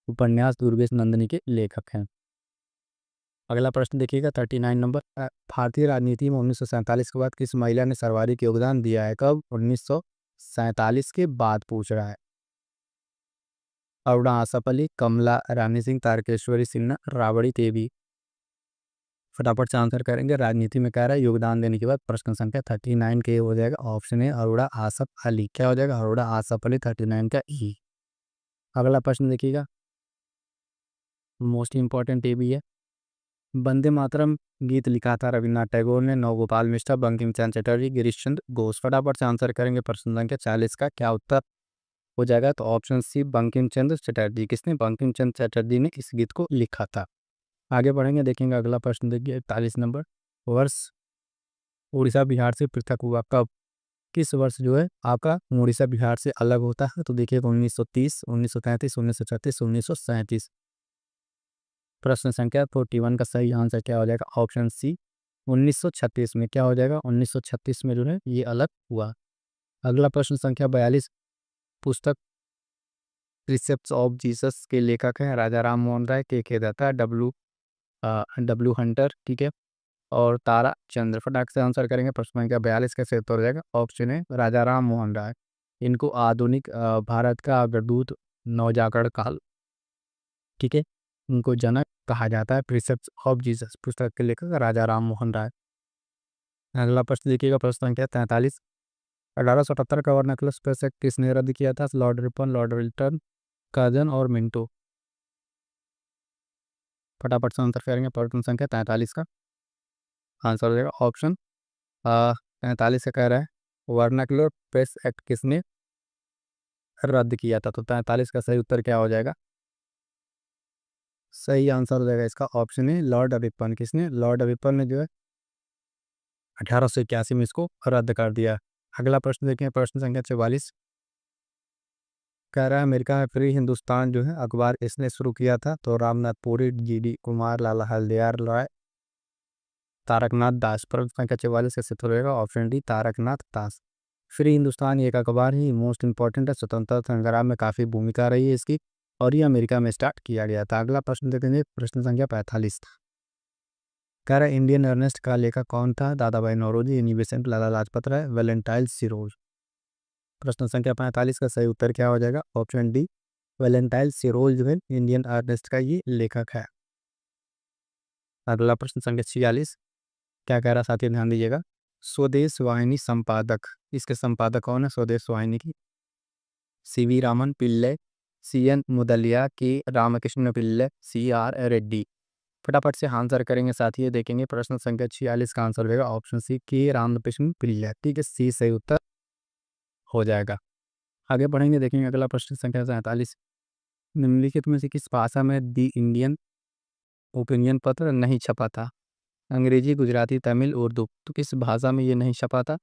उपन्यास दुर्गेश नंदिनी के लेखक हैं। अगला प्रश्न देखिएगा 39 नंबर, भारतीय राजनीति में 1947 के बाद किस महिला ने सर्वाधिक योगदान दिया है? कब? 1947 के बाद पूछ रहा है। अरुणा आसफ अली, कमला रानी सिंह, तारकेश्वरी सिन्हा, राबड़ी देवी। फटाफट से आंसर करेंगे। राजनीति में कह रहा है योगदान देने के बाद प्रश्न संख्या 39 के हो जाएगा ऑप्शन है अरुणा आसफ अली। क्या हो जाएगा? अरुणा आसफ अली 39 का ई। अगला प्रश्न देखिएगा, मोस्ट इंपॉर्टेंट ये भी है। वंदे मातरम गीत लिखा था रविन्द्रनाथ टैगोर ने, नवगोपाल मिश्रा, बंकिम चंद्र चटर्जी, गिरीश चंद्र घोष। फटाफट से आंसर करेंगे। प्रश्न संख्या 40 का क्या उत्तर हो जाएगा? तो ऑप्शन सी बंकिम चंद्र चटर्जी। किसने? बंकिम चंद्र चटर्जी ने इस गीत को लिखा था। आगे बढ़ेंगे, देखेंगे अगला प्रश्न देखिए 41 नंबर, वर्ष उड़ीसा बिहार से पृथक हुआ कब? किस वर्ष जो है आपका उड़ीसा बिहार से अलग होता है? तो देखिएगा 1930, 1933, 1936, 1937। प्रश्न संख्या 41 का सही आंसर क्या हो जाएगा? ऑप्शन सी 1936 में। क्या हो जाएगा? 1936 में जो है ये अलग हुआ। अगला प्रश्न संख्या 42, पुस्तक प्रिसेप्ट्स ऑफ जीसस के लेखक हैं राजा राम मोहन राय, के दत्ता, डब्ल्यू हंटर, ठीक है, और तारा चंद्र। फटाक से आंसर करेंगे। प्रश्न संख्या 42 कैसे उत्तर हो जाएगा? ऑप्शन है राजा राम मोहन राय। इनको आधुनिक भारत का अग्रदूत, नवजागरण काल, ठीक है, उनको जनक कहा जाता है। प्रिसेप्ट्स ऑफ जीसस पुस्तक के लेखक राजा राम मोहन राय। अगला प्रश्न देखिएगा, प्रश्न संख्या 43, 1878 का वर्नाक्युलर स्पेस एक्ट किसने रद्द किया था? Lord Ripon, Lord Wilton, Curzon और मिंटो। फटाफट से आंसर करेंगे। प्रश्न संख्या 43 का आंसर हो जाएगा ऑप्शन 43 से कह रहा है वर्नाक्युलर स्पेस एक्ट किसने रद्द किया था? तो 43 का सही उत्तर क्या हो जाएगा? सही आंसर हो जाएगा इसका ऑप्शन है लॉर्ड रिपन। किसने? लॉर्ड रिपन ने जो है 1881 में इसको रद्द कर दिया। अगला प्रश्न देखें, प्रश्न संख्या 44, कह रहा है अमेरिका में फ्री हिंदुस्तान जो है अखबार इसने शुरू किया था? तो रामनाथ पुरी, GD कुमार, लाला हरदयाल राय, तारकनाथ दास। प्रश्न संख्या 44 कैसे उत्तर होगा? ऑप्शन डी तारकनाथ दास। फ्री हिंदुस्तान एक अखबार ही मोस्ट इंपॉर्टेंट है, स्वतंत्रता संग्राम में काफ़ी भूमिका रही है इसकी, और ये अमेरिका में स्टार्ट किया गया था। अगला प्रश्न देखेंगे, प्रश्न संख्या 45, कह रहा है इंडियन अर्नेस्ट का लेखक कौन था? Dadabhai Naoroji, Annie Besant, Lala Lajpat Rai, Valentine सिरोज। प्रश्न संख्या 45 का सही उत्तर क्या हो जाएगा? ऑप्शन डी वैलेंटाइन सिरोज जो है इंडियन अर्नेस्ट का ये लेखक है। अगला प्रश्न संख्या 46, क्या कह रहा साथी ध्यान दीजिएगा, स्वदेश वाहिनी संपादक, इसके संपादक कौन है स्वदेश वाहिनी की? CV रामन पिल्ले, CN मुदलिया, के रामकृष्ण पिल्ले, CR रेड्डी। फटाफट से आंसर करेंगे साथी, देखेंगे प्रश्न संख्या 46 का आंसर होगा ऑप्शन सी के रामकृष्ण पिल्ले, ठीक है, सी सही उत्तर हो जाएगा। आगे बढ़ेंगे, देखेंगे अगला प्रश्न संख्या 47, निम्नलिखित में से किस भाषा में दी इंडियन ओपिनियन पत्र नहीं छपा था? अंग्रेजी, गुजराती, तमिल, उर्दू। तो किस भाषा में ये नहीं छपा था?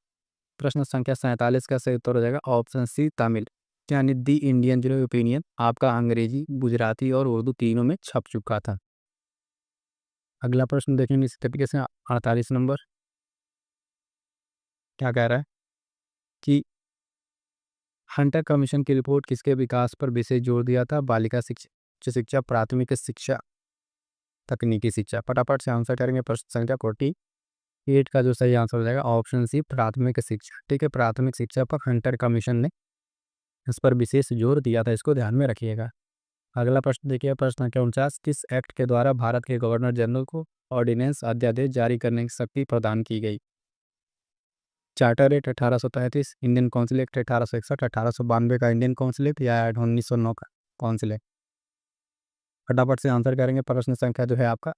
प्रश्न संख्या 47 का सही उत्तर हो जाएगा ऑप्शन सी तमिल, यानी दी इंडियन जो ओपिनियन आपका अंग्रेजी, गुजराती और उर्दू तीनों में छप चुका था। अगला प्रश्न देखेंगे इस तरीके से 48 नंबर, क्या कह रहा है कि हंटर कमीशन की रिपोर्ट किसके विकास पर विशेष जोर दिया था? बालिका शिक्षा, उच्च शिक्षा, प्राथमिक शिक्षा, तकनीकी शिक्षा। फटाफट से आंसर करेंगे। प्रश्न संख्या 48 का जो सही आंसर हो जाएगा ऑप्शन सी प्राथमिक शिक्षा, ठीक है, प्राथमिक शिक्षा पर हंटर कमीशन ने इस पर विशेष जोर दिया था, इसको ध्यान में रखिएगा। अगला प्रश्न देखिए, प्रश्न संख्या 49, किस एक्ट के द्वारा भारत के गवर्नर जनरल को ऑर्डिनेंस अध्यादेश जारी करने की शक्ति प्रदान की गई? Charter act 1833, Indian council act 1861, 1892 का इंडियन काउंसिल एक्ट, या 1909 का काउंसिल एक्ट। फटाफट से आंसर करेंगे। प्रश्न संख्या जो है आपका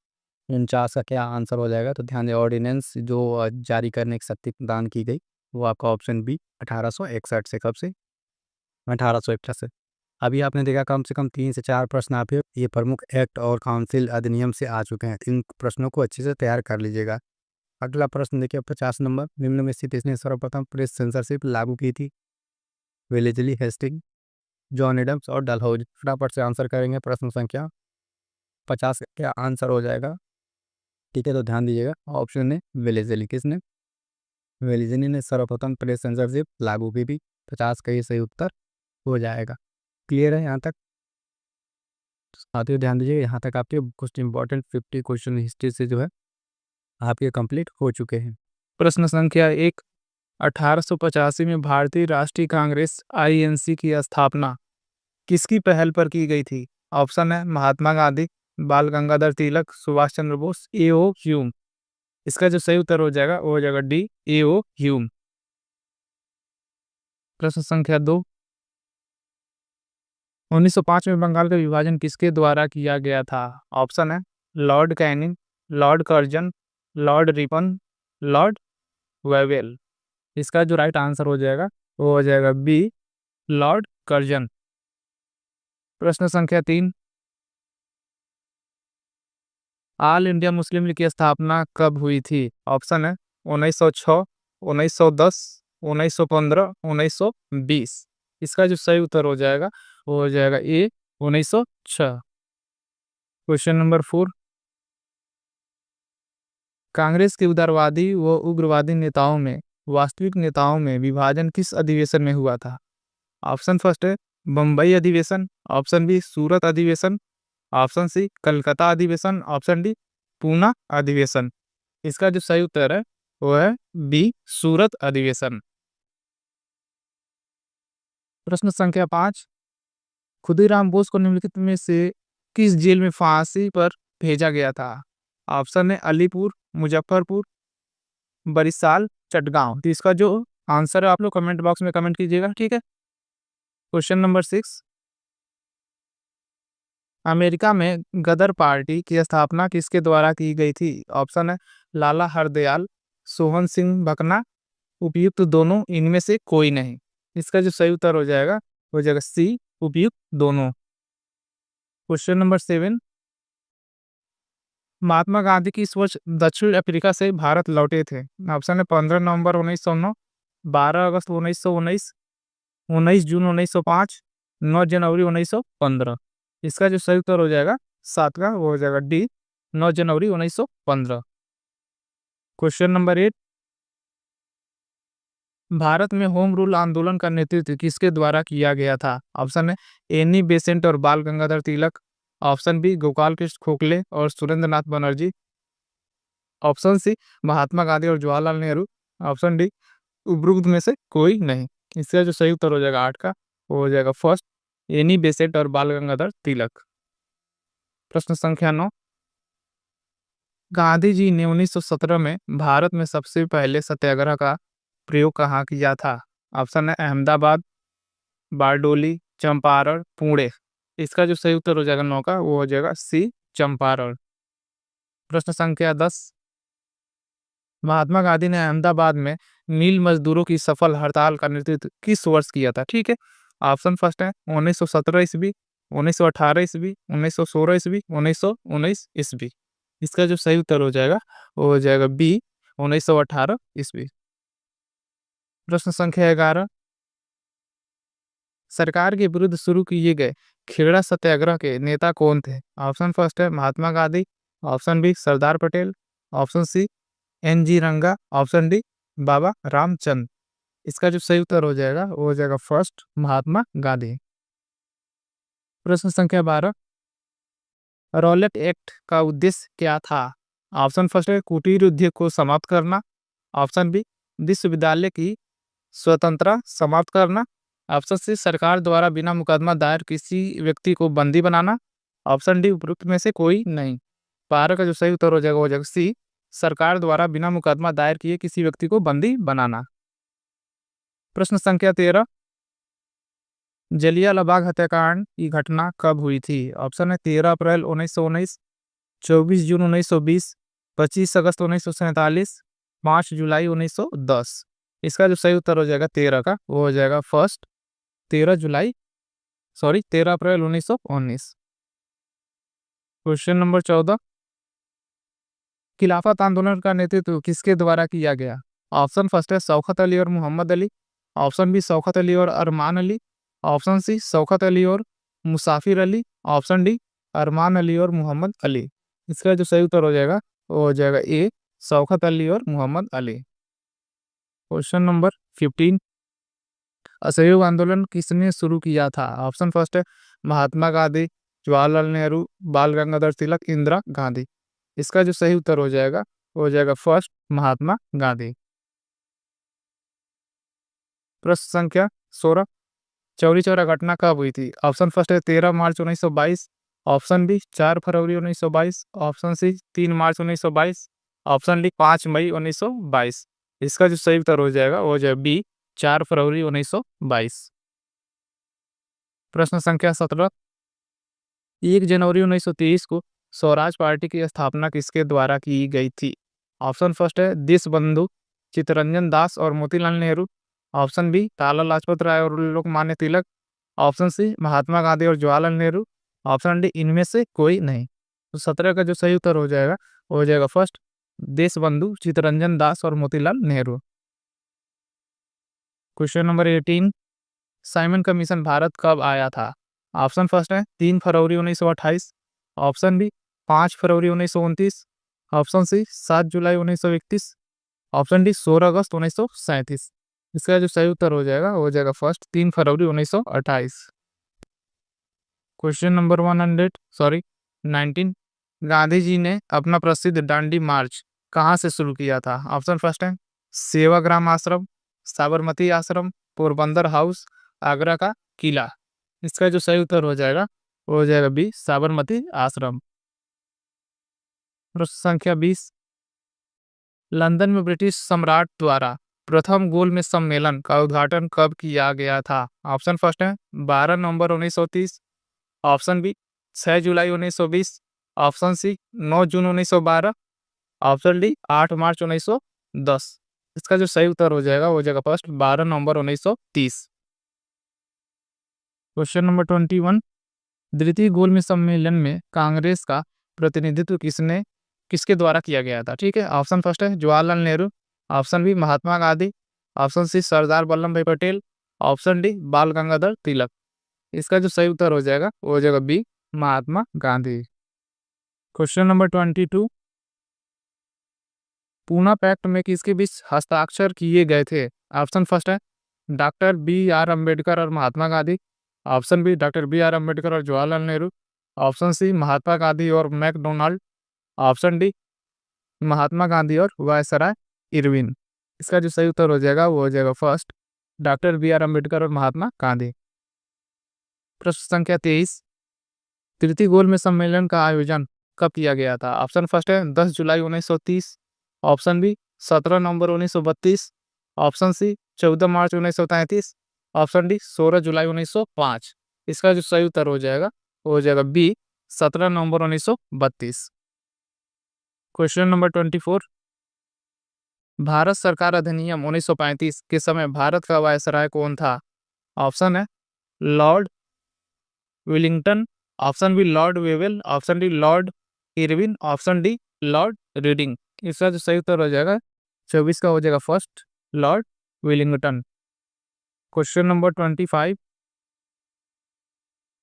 49 का क्या आंसर हो जाएगा? तो ध्यान दें, ऑर्डिनेंस जो जारी करने की शक्ति प्रदान की गई वो आपका ऑप्शन बी 1861 से। कब से? 1861 से। अभी आपने देखा कम से कम 3 से 4 प्रश्न आप ये प्रमुख एक्ट और काउंसिल अधिनियम से आ चुके हैं। इन प्रश्नों को अच्छे से तैयार कर लीजिएगा। अगला प्रश्न देखिए 50 नंबर, निम्न में से किसने सर्वप्रथम प्रेस सेंसरशिप लागू की थी? वेलेस्ली हेस्टिंग, जॉन एडम्स और डलहौजी। फटाफट से आंसर करेंगे। प्रश्न संख्या 50 क्या आंसर हो जाएगा? ठीक है, तो ध्यान दीजिएगा। ऑप्शन है वेलेस्ली। किसने? वेलेस्ली ने सर्वप्रथम प्रेस सेंसरशिप लागू की थी। 50 का ये सही उत्तर हो जाएगा। क्लियर है यहाँ तक? साथियों ध्यान दीजिए, यहाँ तक आपके कुछ इंपॉर्टेंट 50 क्वेश्चन हिस्ट्री से जो है आपके कंप्लीट हो चुके हैं। प्रश्न संख्या 1, 1885 में भारतीय राष्ट्रीय कांग्रेस आईएनसी की स्थापना किसकी पहल पर की गई थी? ऑप्शन है महात्मा गांधी, बाल गंगाधर तिलक, सुभाष चंद्र बोस, एओ ह्यूम। इसका जो सही उत्तर हो जाएगा वो हो जाएगा डी, एओ ह्यूम। प्रश्न संख्या 2, 1905 में बंगाल का विभाजन किसके द्वारा किया गया था? ऑप्शन है lord Canning, Lord Curzon, Lord Ripon, Lord Wavell. इसका जो राइट आंसर हो जाएगा वो हो जाएगा बी, लॉर्ड कर्जन। प्रश्न संख्या 3, ऑल इंडिया मुस्लिम लीग की स्थापना कब हुई थी? ऑप्शन है 1906, 1910, 1915, 1920। इसका जो सही उत्तर हो जाएगा वो हो जाएगा ए, 1906। क्वेश्चन नंबर 4, कांग्रेस के उदारवादी व उग्रवादी नेताओं में वास्तविक नेताओं में विभाजन किस अधिवेशन में हुआ था? ऑप्शन फर्स्ट है बम्बई अधिवेशन, ऑप्शन बी सूरत अधिवेशन, ऑप्शन सी कलकत्ता अधिवेशन, ऑप्शन डी पूना अधिवेशन। इसका जो सही उत्तर है वो है बी, सूरत अधिवेशन। प्रश्न संख्या 5, खुदीराम बोस को निम्नलिखित में से किस जेल में फांसी पर भेजा गया था? ऑप्शन है अलीपुर, मुजफ्फरपुर, बरिशाल, चटगांव। तो इसका जो आंसर है आप लोग कमेंट बॉक्स में कमेंट कीजिएगा, ठीक है। क्वेश्चन नंबर 6, अमेरिका में गदर पार्टी की स्थापना किसके द्वारा की गई थी? ऑप्शन है लाला हरदयाल, सोहन सिंह भकना, उपयुक्त दोनों, इनमें से कोई नहीं। इसका जो सही उत्तर हो जाएगा सी, उपयुक्त दोनों। क्वेश्चन नंबर 7, महात्मा गांधी किस वर्ष दक्षिण अफ्रीका से भारत लौटे थे? ऑप्शन है 15 नवंबर 1909, 12 अगस्त 1919, 19 जून 1905, 9 जनवरी 1915। इसका जो सही उत्तर हो जाएगा 7 का वो हो जाएगा डी, 9 जनवरी 1915। क्वेश्चन नंबर 8, भारत में होम रूल आंदोलन का नेतृत्व किसके द्वारा किया गया था? ऑप्शन है एनी बेसेंट और बाल गंगाधर तिलक, ऑप्शन बी गोपाल कृष्ण खोखले और सुरेंद्र नाथ बनर्जी, ऑप्शन सी महात्मा गांधी और जवाहरलाल नेहरू, ऑप्शन डी उपरोक्त में से कोई नहीं। इसका जो सही उत्तर हो जाएगा 8 का वो हो जाएगा फर्स्ट, एनी बेसेंट और बाल गंगाधर तिलक। प्रश्न संख्या 9, गांधी जी ने 1917 में भारत में सबसे पहले सत्याग्रह का प्रयोग कहाँ किया था? ऑप्शन है अहमदाबाद, बारडोली, चंपारण, पुणे। इसका जो सही उत्तर हो जाएगा 9 का वो हो जाएगा सी, चंपारण। प्रश्न संख्या 10, महात्मा गांधी ने अहमदाबाद में मिल मजदूरों की सफल हड़ताल का नेतृत्व किस वर्ष किया था? ठीक है, ऑप्शन फर्स्ट है 1917 ईस्वी, 1918 ईस्वी, 1916 ईस्वी, 1919 ईस्वी। इसका जो सही उत्तर हो जाएगा वो हो जाएगा बी, 1918 ईस्वी। प्रश्न संख्या 11, सरकार के विरुद्ध शुरू किए गए खेड़ा सत्याग्रह के नेता कौन थे? ऑप्शन फर्स्ट है महात्मा Gandhi, option B Sardar Patel, option C एन.जी. रंगा, ऑप्शन डी बाबा रामचंद। इसका जो सही उत्तर हो जाएगा वो हो जाएगा फर्स्ट, महात्मा गांधी। प्रश्न संख्या 12, रॉलेट एक्ट का उद्देश्य क्या था? ऑप्शन फर्स्ट है कुटीर उद्योग को समाप्त करना, ऑप्शन बी विश्वविद्यालय की स्वतंत्रता समाप्त करना, ऑप्शन सी सरकार द्वारा बिना मुकदमा दायर किसी व्यक्ति को बंदी बनाना, ऑप्शन डी उपरोक्त में से कोई नहीं। 12 का जो सही उत्तर हो जाएगा वो हो जाएगा सी, सरकार द्वारा बिना मुकदमा दायर किए किसी व्यक्ति को बंदी बनाना। प्रश्न संख्या 13, जलियांवाला बाग हत्याकांड की घटना कब हुई थी? ऑप्शन है 13 अप्रैल 1919, 24 जून 1920, 25 अगस्त 1947, 5 जुलाई 1910। इसका जो सही उत्तर हो जाएगा 13 का वो हो जाएगा फर्स्ट, 13 अप्रैल 1919। क्वेश्चन नंबर 14, खिलाफत आंदोलन का नेतृत्व किसके द्वारा किया गया? ऑप्शन फर्स्ट है शौकत अली और मोहम्मद अली, ऑप्शन बी शौकत अली और अरमान अली, ऑप्शन सी शौकत अली और मुसाफिर अली, ऑप्शन डी अरमान अली और मोहम्मद अली। इसका जो सही उत्तर हो जाएगा वो हो जाएगा ए शौकत अली और मोहम्मद अली। क्वेश्चन नंबर 15, असहयोग आंदोलन किसने शुरू किया था? ऑप्शन फर्स्ट है महात्मा गांधी, जवाहरलाल नेहरू, बाल गंगाधर तिलक, इंदिरा गांधी। इसका जो सही उत्तर हो जाएगा वो हो जाएगा फर्स्ट महात्मा गांधी। प्रश्न संख्या 16, चौरी चौरा घटना कब हुई थी? ऑप्शन फर्स्ट है 13 मार्च 1922, ऑप्शन बी 4 फरवरी 1922, ऑप्शन सी 3 मार्च 1922, ऑप्शन डी 5 मई 1922। इसका जो सही उत्तर हो जाएगा वो हो जाएगा बी 4 फरवरी 1922। प्रश्न संख्या 17, 1 जनवरी 1923 को स्वराज पार्टी की स्थापना किसके द्वारा की गई थी? ऑप्शन फर्स्ट है देशबंधु चित्तरंजन दास और मोतीलाल नेहरू, ऑप्शन बी लाला लाजपत राय और लोकमान्य तिलक, ऑप्शन सी महात्मा गांधी और जवाहरलाल नेहरू, ऑप्शन डी इनमें से कोई नहीं। तो 17 का जो सही उत्तर हो जाएगा वो हो जाएगा फर्स्ट देशबंधु चित्तरंजन दास और Motilal Nehru. Question number 18, Simon commission Bharat कब आया था? ऑप्शन फर्स्ट है 3 फरवरी 1928, ऑप्शन बी 5 फरवरी 1929, ऑप्शन सी 7 जुलाई 1931, ऑप्शन डी 16 अगस्त 1937। इसका जो सही उत्तर हो जाएगा वो हो जाएगा फर्स्ट 3 फरवरी 1928। क्वेश्चन नंबर 19, गांधी जी ने अपना प्रसिद्ध दांडी मार्च कहाँ से शुरू किया था? ऑप्शन फर्स्ट है सेवाग्राम आश्रम, साबरमती आश्रम, पोरबंदर हाउस, आगरा का किला। इसका जो सही उत्तर हो जाएगा वो हो जाएगा बी साबरमती आश्रम। प्रश्न संख्या 20, लंदन में ब्रिटिश सम्राट द्वारा प्रथम गोलमेज सम्मेलन का उद्घाटन कब किया गया था? ऑप्शन फर्स्ट है 12 नवंबर 1930, ऑप्शन बी 6 जुलाई 1920, ऑप्शन सी 9 जून 1912, ऑप्शन डी 8 मार्च 1910। इसका जो सही उत्तर हो जाएगा वो हो जाएगा फर्स्ट 12 नवंबर 1930। क्वेश्चन नंबर 21, द्वितीय गोलमेज सम्मेलन में कांग्रेस का प्रतिनिधित्व किसके द्वारा किया गया था? ठीक है, ऑप्शन फर्स्ट है Jawaharlal Nehru, option B Mahatma Gandhi, option C Sardar Vallabh भाई पटेल, ऑप्शन डी बाल गंगाधर तिलक। इसका जो सही उत्तर हो जाएगा वो हो जाएगा B Mahatma Gandhi. Question number 22, Poona pact में किसके बीच हस्ताक्षर किए गए थे? ऑप्शन फर्स्ट है डॉक्टर बी आर अम्बेडकर और Mahatma Gandhi, option B doctor B R Ambedkar और जवाहरलाल नेहरू, ऑप्शन सी महात्मा गांधी और MacDonald, option D Mahatma Gandhi और वायसराय इरविन। इसका जो सही उत्तर हो जाएगा वो हो जाएगा first doctor B R Ambedkar और महात्मा गांधी। प्रश्न संख्या 23, तृतीय गोलमेज सम्मेलन का आयोजन कब किया गया था? ऑप्शन फर्स्ट है 10 जुलाई 1930, ऑप्शन बी 17 नवंबर 1932, ऑप्शन सी 14 मार्च 1933, ऑप्शन डी 16 जुलाई 1905। इसका जो सही उत्तर हो जाएगा वो हो जाएगा बी 17 नवंबर 1932। क्वेश्चन नंबर 24, भारत सरकार अधिनियम 1935 के समय भारत का वायसराय कौन था? ऑप्शन है lord Willingdon, option B lord Wavell, option D lord Irwin, option D lord Reading. इसका जो सही उत्तर हो जाएगा 24 का हो जाएगा first Lord Willingdon. Question number 25,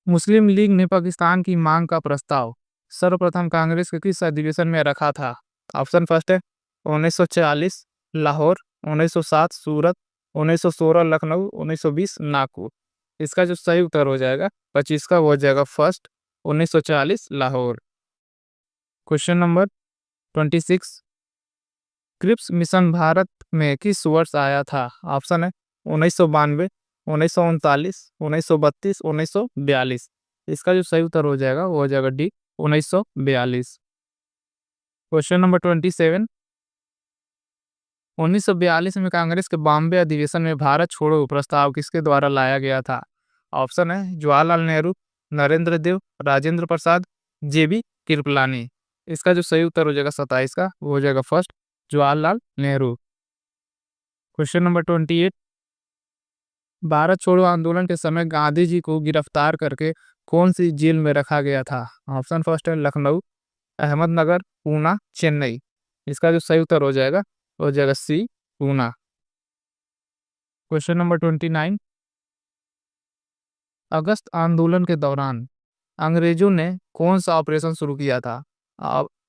मुस्लिम लीग ने पाकिस्तान की मांग का प्रस्ताव सर्वप्रथम कांग्रेस के किस अधिवेशन में रखा था? ऑप्शन फर्स्ट है 1940 लाहौर, 1907 सूरत, 1916 लखनऊ, 1920 नागपुर। इसका जो सही उत्तर हो जाएगा 25 का वो हो जाएगा first 1940 Lahore. Question number 26, Cripps mission Bharat में किस वर्ष आया था? ऑप्शन है 1992, 1939, 1932, 1942। इसका जो सही उत्तर हो जाएगा वो हो जाएगा डी 1942। क्वेश्चन नंबर 27, 1942 में कांग्रेस के बॉम्बे अधिवेशन में भारत छोड़ो प्रस्ताव किसके द्वारा लाया गया था? ऑप्शन है जवाहरलाल नेहरू, नरेंद्र देव, राजेंद्र प्रसाद, जेबी कृपलानी। इसका जो सही उत्तर हो जाएगा 27 का वो हो जाएगा first Jawaharlal Nehru. Question number 28, Bharat छोड़ो आंदोलन के समय गांधी जी को गिरफ्तार करके कौन सी जेल में रखा गया था? ऑप्शन फर्स्ट है लखनऊ, अहमदनगर, पूना, चेन्नई। इसका जो सही उत्तर हो जाएगा वो हो जाएगा सी, पूना। क्वेश्चन नंबर 29, अगस्त आंदोलन के दौरान अंग्रेजों ने कौन सा ऑपरेशन शुरू किया था?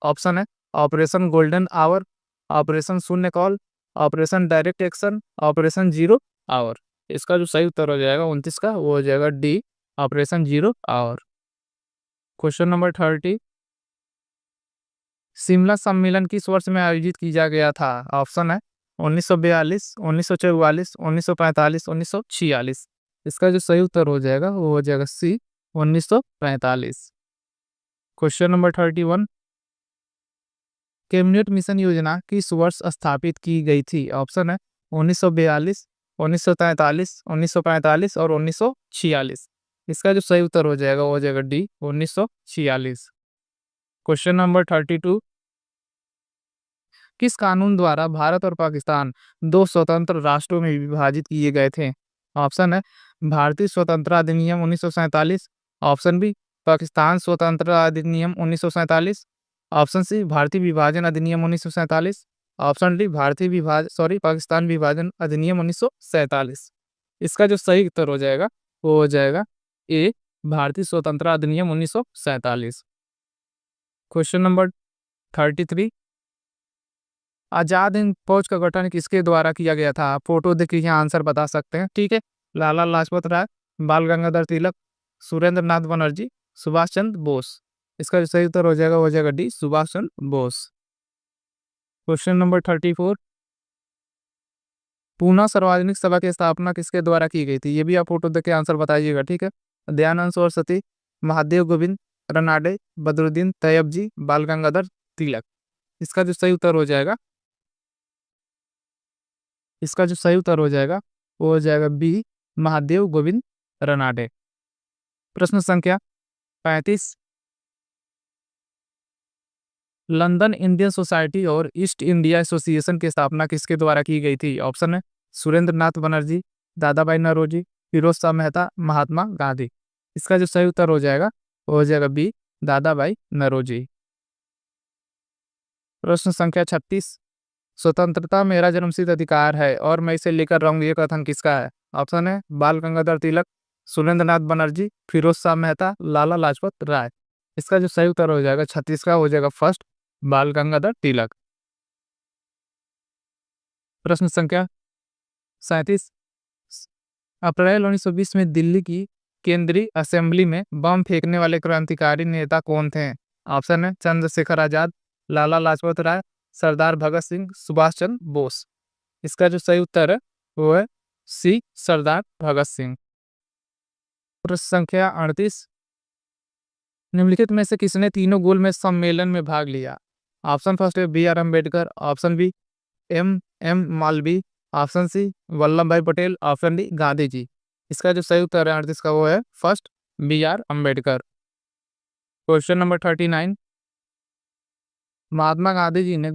ऑप्शन है ऑपरेशन गोल्डन आवर, ऑपरेशन शून्य call, operation direct action, operation zero hour. इसका जो सही उत्तर हो जाएगा 29 का, वो हो जाएगा D, operation zero hour. Question number 30, Shimla सम्मेलन किस वर्ष में आयोजित किया गया था? ऑप्शन है 1942, 1944, 1945, 1946। इसका जो सही उत्तर हो जाएगा वो हो जाएगा सी, 1945। क्वेश्चन नंबर 31, कैबिनेट मिशन योजना किस वर्ष स्थापित की गई थी? ऑप्शन है 1942, 1943, 1945 और 1946। इसका जो सही उत्तर हो जाएगा वो हो जाएगा डी, 1946। क्वेश्चन नंबर 32, किस कानून द्वारा भारत और पाकिस्तान दो स्वतंत्र राष्ट्रों में विभाजित किए गए थे? ऑप्शन है भारतीय स्वतंत्रता अधिनियम 1947, ऑप्शन बी पाकिस्तान स्वतंत्रता अधिनियम 1947, ऑप्शन सी भारतीय विभाजन अधिनियम 1947, ऑप्शन डी पाकिस्तान विभाजन अधिनियम 1947। इसका जो सही उत्तर हो जाएगा वो हो जाएगा ए, भारतीय स्वतंत्रता अधिनियम 1947। क्वेश्चन नंबर 33, आजाद हिंद फौज का गठन किसके द्वारा किया गया था? फोटो देख के यहाँ आंसर बता सकते हैं, ठीक है। लाला लाजपत राय, बाल गंगाधर तिलक, सुरेंद्र नाथ बनर्जी, सुभाष चंद्र बोस। इसका जो सही उत्तर हो जाएगा D, Subhash Chandra Bose. Question number 34, Poona सार्वजनिक सभा की स्थापना किसके द्वारा की गई थी? ये भी आप फोटो देख के आंसर बताइएगा, ठीक है। दयानंद सरस्वती, महादेव गोविंद रनाडे, बदरुद्दीन तैयबजी, बाल गंगाधर तिलक। इसका जो सही उत्तर हो जाएगा वो हो जाएगा बी, महादेव गोविंद रनाडे। प्रश्न संख्या 35, लंदन इंडियन सोसाइटी और ईस्ट इंडिया एसोसिएशन की स्थापना किसके द्वारा की गई थी? ऑप्शन है सुरेंद्र नाथ बनर्जी, दादा भाई नौरोजी, फिरोज शाह मेहता, महात्मा गांधी। इसका जो सही उत्तर हो जाएगा वो हो जाएगा बी, दादा भाई नौरोजी। प्रश्न संख्या 36, स्वतंत्रता मेरा जन्मसिद्ध अधिकार है और मैं इसे लेकर रहूंगा, ये कथन किसका है? ऑप्शन है बाल गंगाधर तिलक, सुरेंद्र नाथ बनर्जी, फिरोज शाह मेहता, लाला लाजपत राय। इसका जो सही उत्तर हो जाएगा 36 का, हो जाएगा फर्स्ट, बाल गंगाधर तिलक। प्रश्न संख्या 37, अप्रैल 1920 में दिल्ली की केंद्रीय असेंबली में बम फेंकने वाले क्रांतिकारी नेता कौन थे? ऑप्शन है चंद्रशेखर आजाद, लाला लाजपत राय, सरदार भगत सिंह, सुभाष चंद्र बोस। इसका जो सही उत्तर है वो है सी, सरदार भगत सिंह। प्रश्न संख्या 38, निम्नलिखित में से किसने तीनों गोलमेज सम्मेलन में भाग लिया? ऑप्शन फर्स्ट है B R Ambedkar, option B M M Malviya, option C Vallabhbhai Patel, option D Gandhi ji. इसका जो सही उत्तर है 38 का, वो है first, B R Ambedkar. Question number 39, Mahatma Gandhi ji ने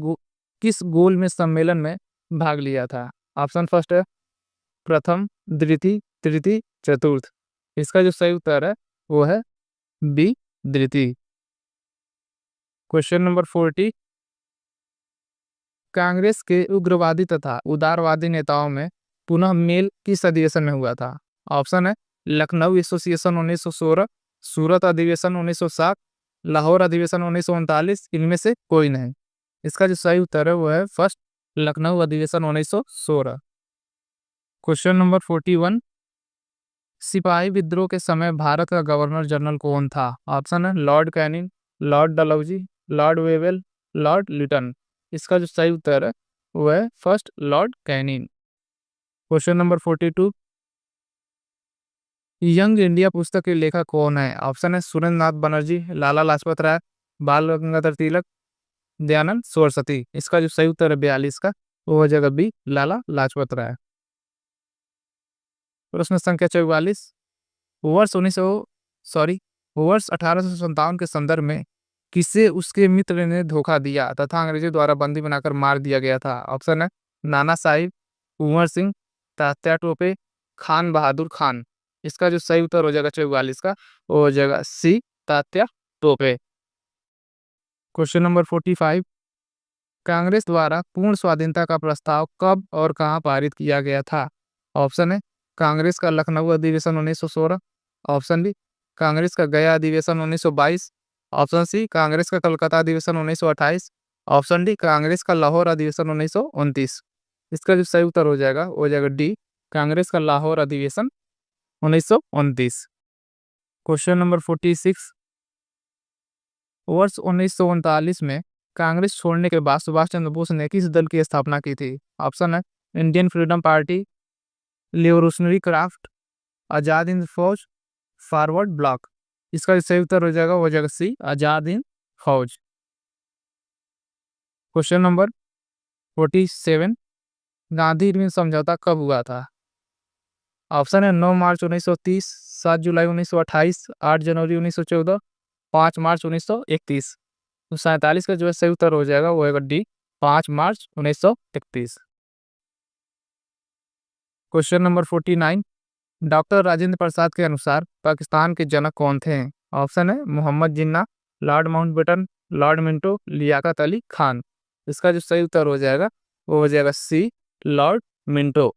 किस गोलमेज सम्मेलन में भाग लिया था? ऑप्शन फर्स्ट है प्रथम, द्वितीय, तृतीय, चतुर्थ। इसका जो सही उत्तर है वो है बी, द्वितीय। क्वेश्चन नंबर 40, कांग्रेस के उग्रवादी तथा उदारवादी नेताओं में पुनः मेल किस अधिवेशन में हुआ था? ऑप्शन है लखनऊ एसोसिएशन 1916, सूरत अधिवेशन 1960, लाहौर अधिवेशन 1939, इनमें से कोई नहीं। इसका जो सही उत्तर है वो है फर्स्ट, लखनऊ अधिवेशन 1916। क्वेश्चन नंबर 41, सिपाही विद्रोह के समय भारत का गवर्नर जनरल कौन था? ऑप्शन है lord Canning, lord Dalhousie, lord Wavell, lord Lytton. इसका जो सही उत्तर है वो है first, lord Canning. Question number 42, young India पुस्तक के लेखक कौन है? ऑप्शन है सुरेंद्र नाथ बनर्जी, लाला लाजपत राय, बाल गंगाधर तिलक, दयानंद सरस्वती। इसका जो सही उत्तर है 42 का, वो हो जाएगा बी, लाला लाजपत राय। प्रश्न संख्या 44, वर्ष 1857 के संदर्भ में किसे उसके मित्र ने धोखा दिया तथा अंग्रेजों द्वारा बंदी बनाकर मार दिया गया था? ऑप्शन है नाना साहिब, कुंवर सिंह, तात्या टोपे, खान बहादुर खान। इसका जो सही उत्तर हो जाएगा 44 का, वो हो जाएगा सी, तात्या टोपे। क्वेश्चन नंबर 45, कांग्रेस द्वारा पूर्ण स्वाधीनता का प्रस्ताव कब और कहाँ पारित किया गया था? ऑप्शन है कांग्रेस का लखनऊ अधिवेशन 1916, ऑप्शन बी कांग्रेस का गया अधिवेशन 1922, ऑप्शन सी कांग्रेस का कलकत्ता अधिवेशन 1928, ऑप्शन डी कांग्रेस का लाहौर अधिवेशन 1929। इसका जो सही उत्तर हो जाएगा डी कांग्रेस का लाहौर अधिवेशन 1929। क्वेश्चन नंबर 46, वर्ष 1939 में कांग्रेस छोड़ने के बाद सुभाष चंद्र बोस ने किस दल की स्थापना की थी? ऑप्शन है Indian freedom party, revolutionary craft, Azad Hind Fauj, forward block. इसका जो सही उत्तर हो जाएगा सी आजाद हिंद फौज। क्वेश्चन नंबर 47, गांधी इरविन समझौता कब हुआ था? ऑप्शन है 9 मार्च 1930, 7 जुलाई 1928, 8 जनवरी 1914, 5 मार्च 1931। तो 47 का जो है सही उत्तर हो जाएगा वो है डी 5 मार्च 1931। Question number 49, doctor Rajendra Prasad के अनुसार पाकिस्तान के जनक कौन थे? ऑप्शन है Mohammad Jinnah, lord Mountbatten, lord Minto, Liaquat Ali Khan. इसका जो सही उत्तर हो जाएगा वो हो जाएगा सी लॉर्ड मिंटो।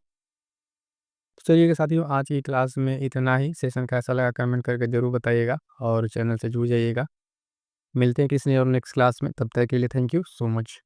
चलिए साथियों, आज की क्लास में इतना ही। सेशन कैसा लगा कमेंट करके ज़रूर बताइएगा और चैनल से जुड़ जाइएगा। मिलते हैं किसी और नेक्स्ट क्लास में, तब तक के लिए थैंक यू सो मच।